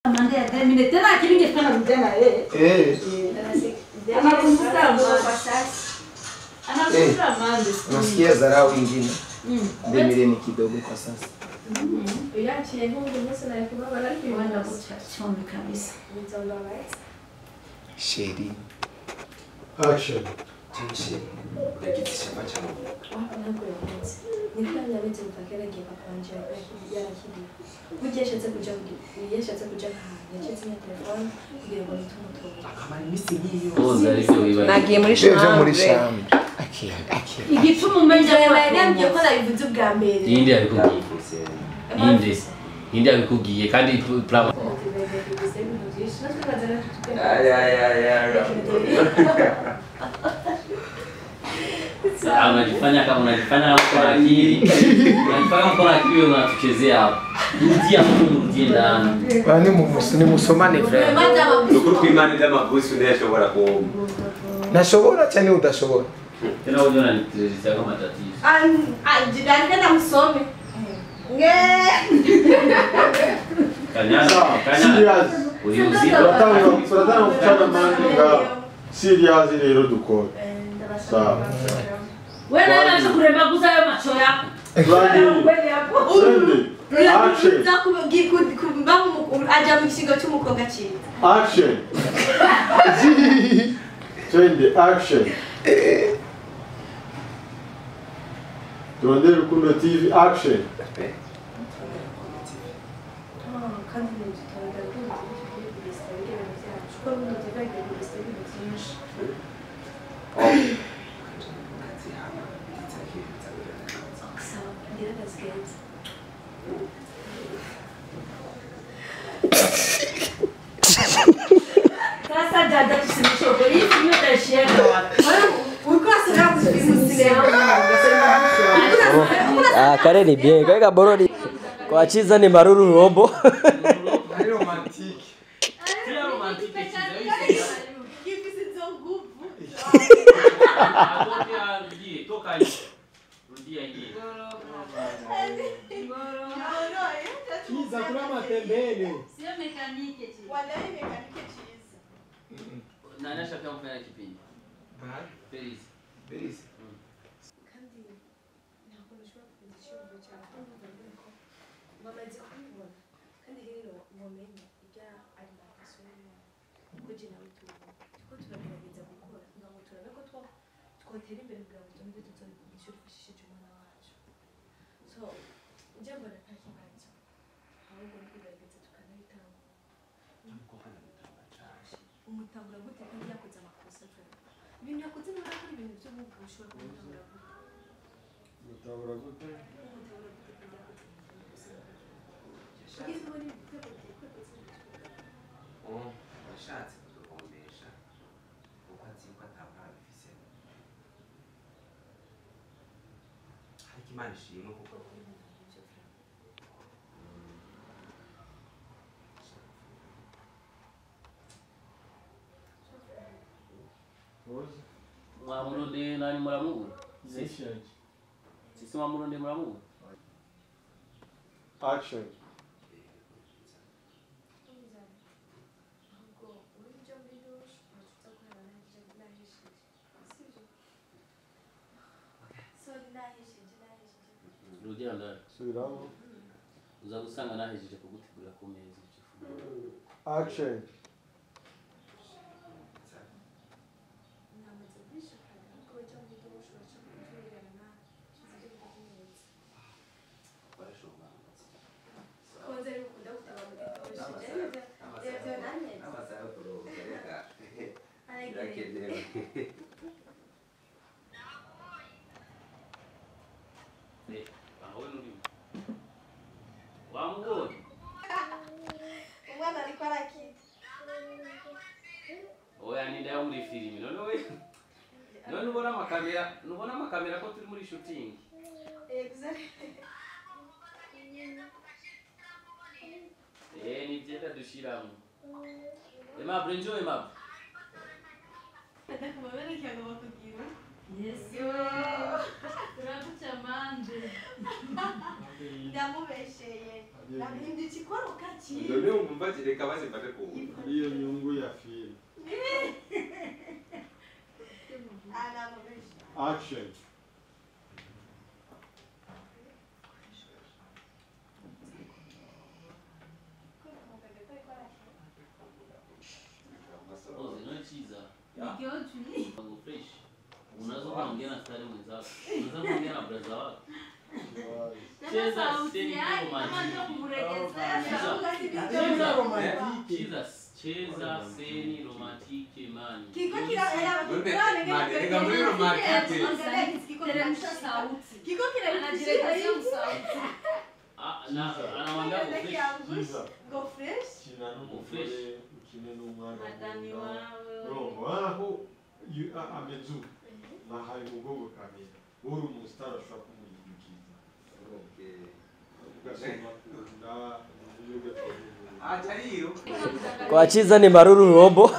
Mandei a termine tena aqui ninguém está na tena Nasikia dharau ingine. Demire kidogo kwa sasa. Sheri. Action. Tenshi. Yagitisha pacha mu. Nagiye muri chambre. Igituma umenye ko nabivuze bwa mbere. Indi abikubwiye. Indi abikubwiye kandi plan. Unajifanya kama unajifanya kwa akili. Unajifanya kwa akili unatuchezea hapo. Rudia ndani. Bani ni musomane frère. Nukuru kwimana ndamagusi unashobora ko. Nashobora cyane udashobora. Tena ujyo unanitireza kama tatizo. Jidani kana musome. Kanyana. Serious. Uliuzika. Turatanga kuchana manga. Serious rero dukora. Sawa. Wewe unaweza kuremba kuza hayo macho yako. Action. Aja mu gisigo cy'umukobwa cyiza. Action. Twende action. Turondere Rukundo TV action. Sasa dada tusimshoke. Hii ndio tashiana wapi? Ulikuwa sasa kusimulia. Kare ni bien, kwa borodi. Kwa chiza ni maruru robo. Ni romantique. Tena romantique Hivi sizo nguvu. Toka hiyo. Rudia hii. Kiza kuna matembele. Sio mekanike chiza. Wala mekanike chiza. Nani ashaka kufanya kipindi? Peris. Peris. Kandi nakoneshwa kufundisha ubucha ko bamaze kubibona kandi rero mumenye ijya ari makasoni kuje nawe tuko turagerageza gukora ngo turabe ko twotera imbere bwa butumbe tutonyisho twishishije umwana wacu so jambo la kibazo ahubwo kugerageza tukanayitanga umutangura gute kandi yakoze amakosa ibintu yakoze niba ari ibintu byo gushora kumutangura Mutabura gute? Washatse kudukombesha kuko azi ko atabara bifise. Ariko Imana ishimwe kuko Mwamurundi nani muramugu? Sisi mwamurundi muramugu? Action. Rudia ndani. Subiramo. Uza gusanga nahejeje kugutegura ku meza ikifu. Action. Umwana alikuwa anakiti. Oya ni nda muri filimi none we. None ubona amakamera ko turi muri shooting. Exactly. Ni byenda dushiramo. Ema brenjo ema. Ndio kumwelekea kwa kugira. Yes. Turakucha mande. Ndamubesheye. Nabindi chikoroka chi. None umva reka bazifate ku. Iyo nyungu ya film. Action. Unaweza kuongea na stari mwenzako. Unaweza kuongea na brother wako. Cheza seni romantiki. Cheza seni romantiki mani. Kiko kila era Kiko kila anamwambia go fresh. Ukine n'umwana. Adani wawe. Aho amezu na hari mugogo kamera. Uri umustar ashobora kumuyigiza. Okay. Ugasoma na yoga. Acha hiyo. Kwa chiza ni maruru robo.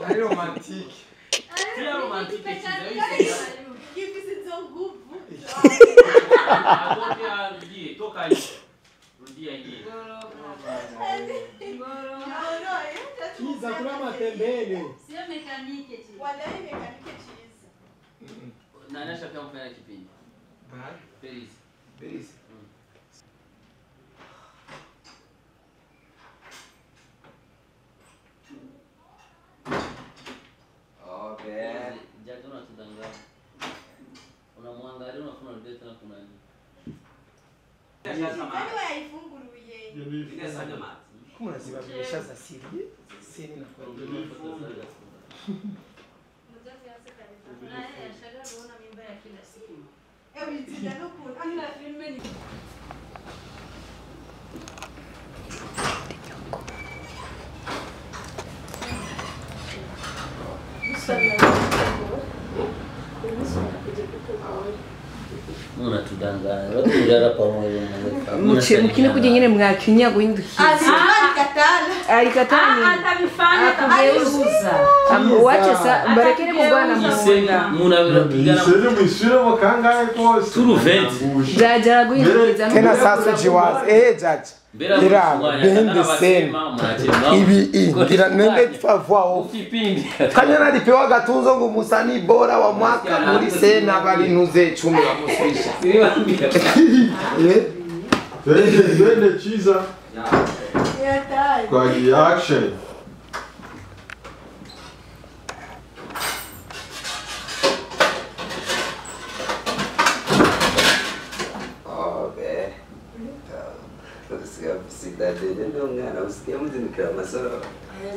Ari romantic. Tia romantic chiza Kipi sizo nguvu. Atoka rudie, toka hiyo. Rudia hiyo. Chiza kuna matembele. Sio mekanike chiza. Wadai mekanike chiza. Nani ashaka mfanya kipindi? Peris. Peris. Okay. Jaji unatudanganya. Unamwangalia unafuna ndio tena kuna nini? Nani waifunguruye? Ile sana mati. Kama unazibadilisha za siri. Siri na kwa Mzazi yase kanisa. Naye yashaga kuona mimba ya kila siku. Bitinda no kun. Kila filme ni Unatudanganya. Watu kulala pamoja na mukine kuja nyine mwakinya guhindukiza alikatani atabifanya tabeuza. wache sa mbarekere mugwana munda munabirapigana. Sele mwishira wakangaye kose. Turu vent. jaja guhindukiza tena sasa jiwazi jaji ira behind the scene ibi ngira nende tfavwao Kipindi. Kanyana alipewa gatunzo ngo musani bora wa mwaka muri sena bali nuze 10 bamusisha Twende chiza. Kwa action. Ndio ngana usikie mzindikira masoro.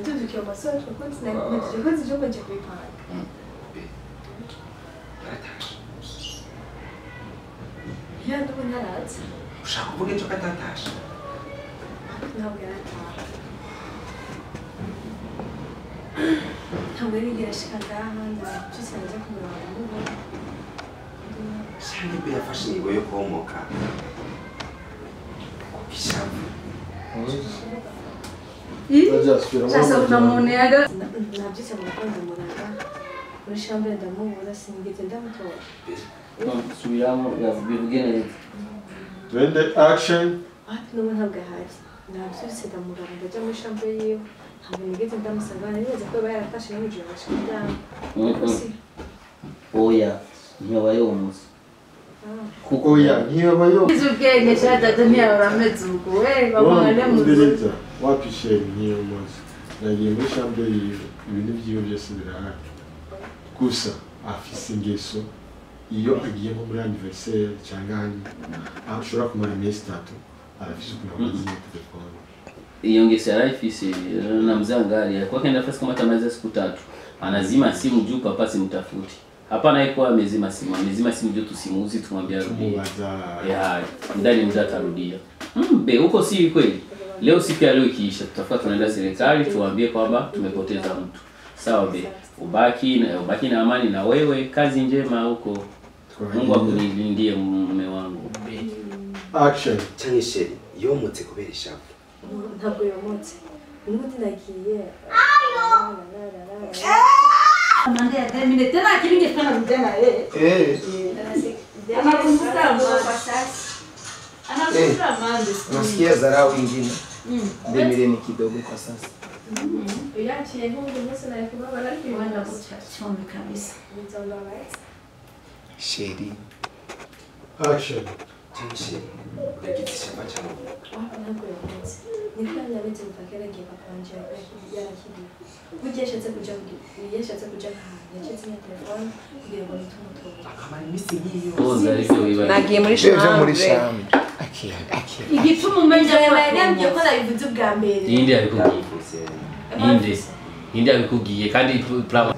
Tudukiwa masoro kwa nini jogo nje kuipanga. Ya ndo naraza. Ushaka kuvuga icyo katatasha. Ntabwo yarataha. Ntabwo yigera shika ngaha ndacyose naje kumuraba mubona. Shani be yafashe ingo yo komoka. Kishavu. sasa unamuoneaga Nabyise mu rukundo muraga. Muri chambre ndamubura sinigeze ndamutora. Subiramo bivuge neza. Twende action. N'ubu ntabwo ahari. Nabyise ndamuraba ndajya muri chambre yiwe. Ntabwo nigeze ndamusanga nigeze ko yarafashe n'ijoro bashaka. Oya, nyoba yo umusa. Kuko ya niyo bayo. Izubwenge cyata dunia uramezuko we bamwana muzo. Wapi sheri niyo muzi. Nagiye muri chambre yiwe ibintu byiwe byose birahari. Gusa afise ingeso iyo agiye nko muri anniversaire cyangwa ashobora kumara iminsi 3 arafise ukuntu telefone. Iyo ngeso yarayifise na mzangali alikuwa kaenda nafasi kama tamaliza siku 3. Anazima simu juu papa simtafuti. Hapana haikuwa amezima simu juu tusimuuzi tumwambia rudi. Ya, ndani muda atarudia. Be huko si kweli. Leo siku ya leo ikiisha tutafuta tunaenda serikali tuambie kwamba tumepoteza mtu. Sawa be. Ubaki na amani na wewe, kazi njema huko. Mungu akunilindie mume wangu. Action. Cyane sheri yomutse kubera ishavu. Ntabwo yomotse. N'ubundi nagiye. Amande ya termine tena kilinge sana mtena anakumbuka kwa sasa. Anakumbuka amande. Nasikia dharau nyingine. Demire ni kidogo kwa sasa. Uyachiye nkungu ndetse na kubaba ariko Wanda kuchombe kabisa. nitanga right. Sheri. Action. Tenshi. Ndagiti shamba changu. Wapo nako yote. Nikanya bete mfakera ngiye kwanje yakijana kidi. Kujeshatse kuja yeshatse kuja yacetse ya telefone kugira ngo nitumutobe. Kama ni misi hiyo. Toza ariko biba. nagiye muri Byo muri chambre shami. Akira. Igituma umenye Nabyo ko nabivuze bwa mbere. Yindi abikubwiye. Yindi abikubwiye kandi plan.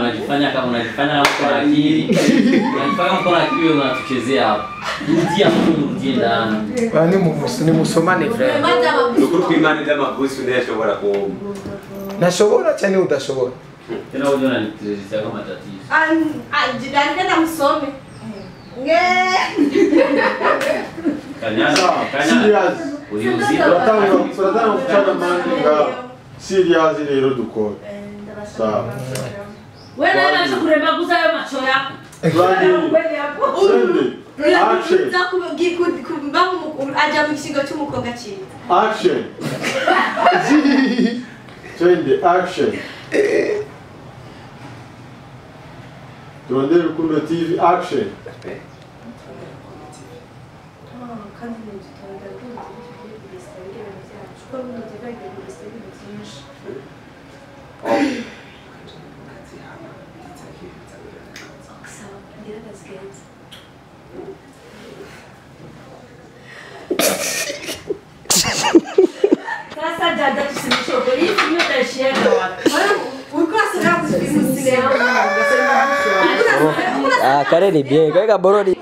Unajifanya kama unajifanya kwa akili. Unajifanya kwa akili unatuchezea hapo. Rudie ndani. Bani ni musomane frère. Nukuru kwimana ndamagusi ndashobora ko. Nashobora cyane udashobora. Tena wewe unanitrezea kama tatizo. Jidani na msome. Kanyana. Serious. Uliuzia. Turatanga kuchana manga. Serious rero dukora. Sawa. wewe nani kuremba guza ayo macho yako. Action. Aja mu kigo cy'umukobwa cyiza. Action. Twende action. Turondere Rukundo TV action. Kandi nitutanga ko tugiye byacu ko nutuvege byinshi. Sawa, ngira gaskets. Sasa dada tusimshoko hii ndio tashiana wapi. Ulikuwa sasa kusimulia. Kare ni bien. Kaka Borodi.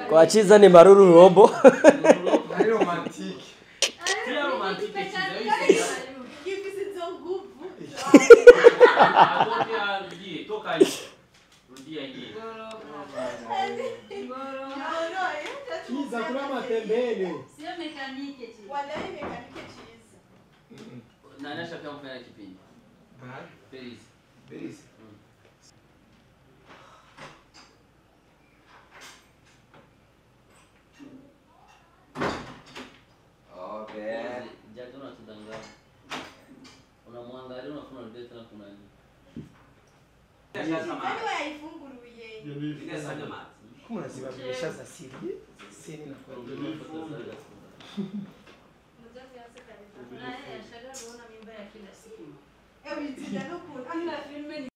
Kwa chiza ni maruru robo. Ari romantique. Tia romantike toka hiyo. Rudia hiyo. Kiza kuna matembele. Sio mekanike tu. Wadai mekanike cheese. Nani ashapia mfanya kipindi? Peris. Peris. Okay. Jaji unatudanganya. Unamwangalia unafuna ndio tena kuna nini? Yaani waifunguruye. Ile sana mati. Kuna zibabisha za siri. Siri na kwa. Mzazi yaseka ni. Na yeye ashaka kuona mimba ya kila siku. Ewe tijana kuna. Ana filme